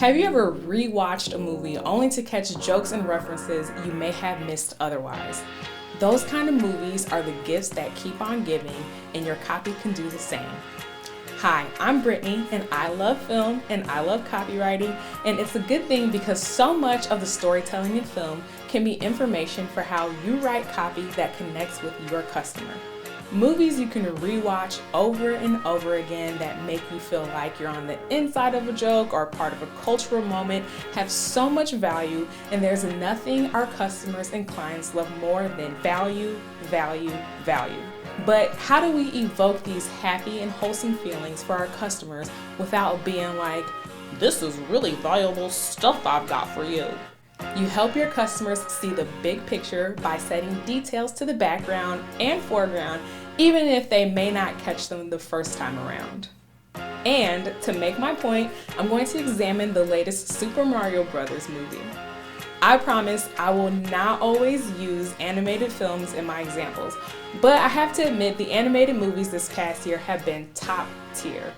Have you ever rewatched a movie only to catch jokes and references you may have missed otherwise? Those kind of movies are the gifts that keep on giving, and your copy can do the same. Hi, I'm Brittany, and I love film and I love copywriting, and it's a good thing because so much of the storytelling in film can be information for how you write copy that connects with your customer. Movies you can rewatch over and over again that make you feel like you're on the inside of a joke or part of a cultural moment have so much value, and there's nothing our customers and clients love more than value, value, value. But how do we evoke these happy and wholesome feelings for our customers without being like, this is really valuable stuff I've got for you? You help your customers see the big picture by setting details to the background and foreground, even if they may not catch them the first time around. And to make my point, I'm going to examine the latest Super Mario Bros. Movie. I promise I will not always use animated films in my examples, but I have to admit the animated movies this past year have been top tier.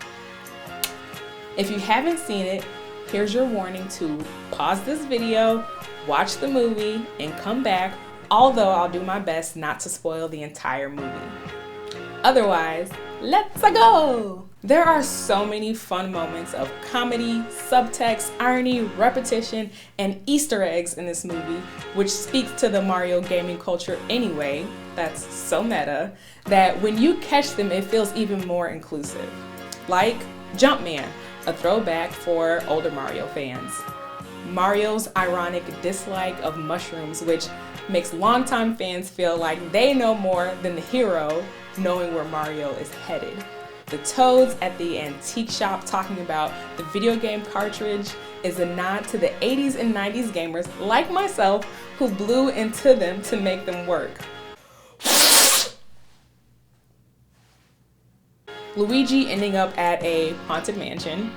If you haven't seen it, here's your warning to pause this video, watch the movie, and come back, although I'll do my best not to spoil the entire movie. Otherwise, let's go! There are so many fun moments of comedy, subtext, irony, repetition, and Easter eggs in this movie, which speaks to the Mario gaming culture anyway, that's so meta, that when you catch them it feels even more inclusive. Like Jumpman, a throwback for older Mario fans. Mario's ironic dislike of mushrooms, which makes longtime fans feel like they know more than the hero, knowing where Mario is headed. The toads at the antique shop talking about the video game cartridge is a nod to the 80s and 90s gamers like myself who blew into them to make them work. Luigi ending up at a haunted mansion.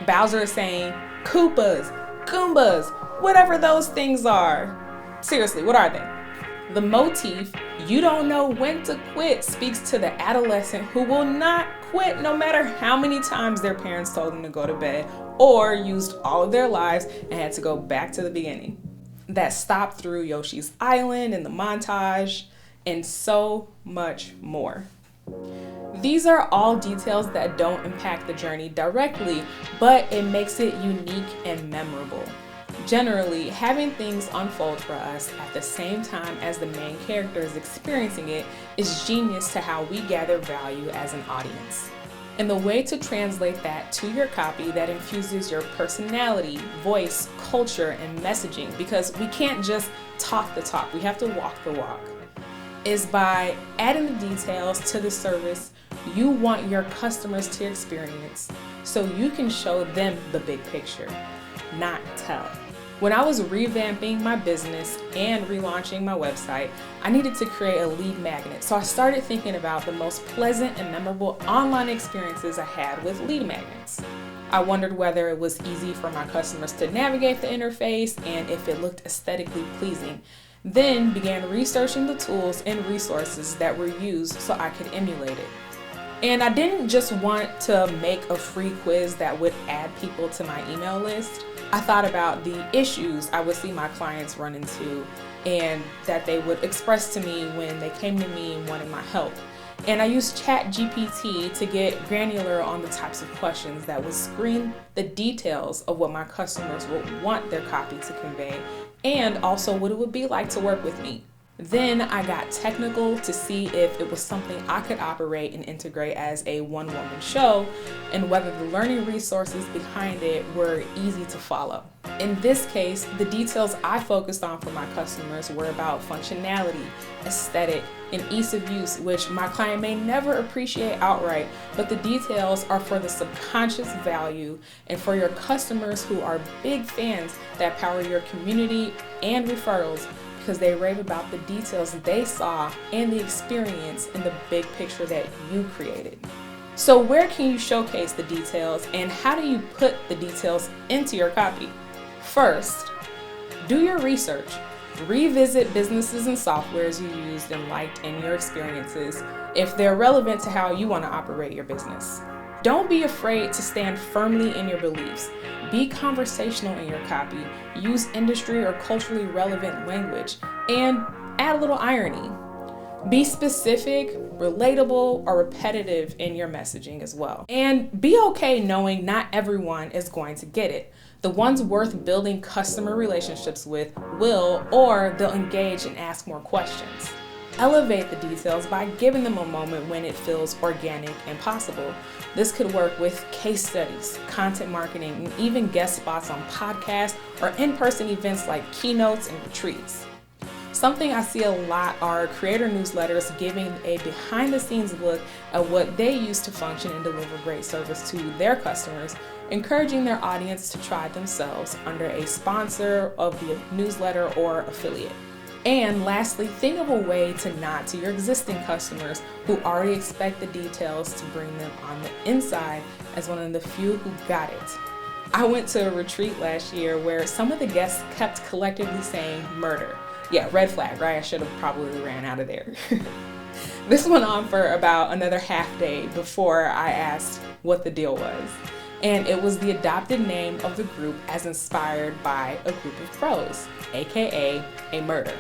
Bowser saying, Koopas, Goombas, whatever those things are. Seriously, what are they? The motif, you don't know when to quit, speaks to the adolescent who will not quit no matter how many times their parents told them to go to bed or used all of their lives and had to go back to the beginning. That stop through Yoshi's Island and the montage, and so much more. These are all details that don't impact the journey directly, but it makes it unique and memorable. Generally, having things unfold for us at the same time as the main character is experiencing it is genius to how we gather value as an audience. And the way to translate that to your copy that infuses your personality, voice, culture, and messaging, because we can't just talk the talk, we have to walk the walk, is by adding the details to the service you want your customers to experience so you can show them the big picture, not tell. When I was revamping my business and relaunching my website, I needed to create a lead magnet. So I started thinking about the most pleasant and memorable online experiences I had with lead magnets. I wondered whether it was easy for my customers to navigate the interface and if it looked aesthetically pleasing. Then began researching the tools and resources that were used so I could emulate it. And I didn't just want to make a free quiz that would add people to my email list. I thought about the issues I would see my clients run into and that they would express to me when they came to me and wanted my help. And I used ChatGPT to get granular on the types of questions that would screen the details of what my customers would want their copy to convey and also what it would be like to work with me. Then I got technical to see if it was something I could operate and integrate as a one-woman show and whether the learning resources behind it were easy to follow. In this case, the details I focused on for my customers were about functionality, aesthetic, and ease of use, which my client may never appreciate outright, but the details are for the subconscious value and for your customers who are big fans that power your community and referrals, because they rave about the details they saw and the experience in the big picture that you created. So where can you showcase the details and how do you put the details into your copy? First, do your research. Revisit businesses and softwares you used and liked in your experiences if they're relevant to how you want to operate your business. Don't be afraid to stand firmly in your beliefs. Be conversational in your copy. Use industry or culturally relevant language, and add a little irony. Be specific, relatable, or repetitive in your messaging as well. And be okay knowing not everyone is going to get it. The ones worth building customer relationships with will, or they'll engage and ask more questions. Elevate the details by giving them a moment when it feels organic and possible. This could work with case studies, content marketing, and even guest spots on podcasts or in-person events like keynotes and retreats. Something I see a lot are creator newsletters giving a behind-the-scenes look at what they use to function and deliver great service to their customers, encouraging their audience to try it themselves under a sponsor of the newsletter or affiliate. And lastly, think of a way to nod to your existing customers who already expect the details to bring them on the inside as one of the few who got it. I went to a retreat last year where some of the guests kept collectively saying murder. Yeah, red flag, right? I should have probably ran out of there. This went on for about another half day before I asked what the deal was. And it was the adopted name of the group as inspired by a group of crows, aka a murder.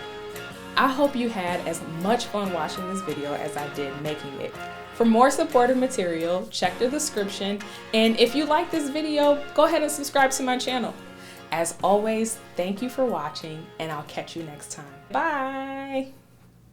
I hope you had as much fun watching this video as I did making it. For more supportive material, check the description. And if you like this video, go ahead and subscribe to my channel. As always, thank you for watching, and I'll catch you next time. Bye.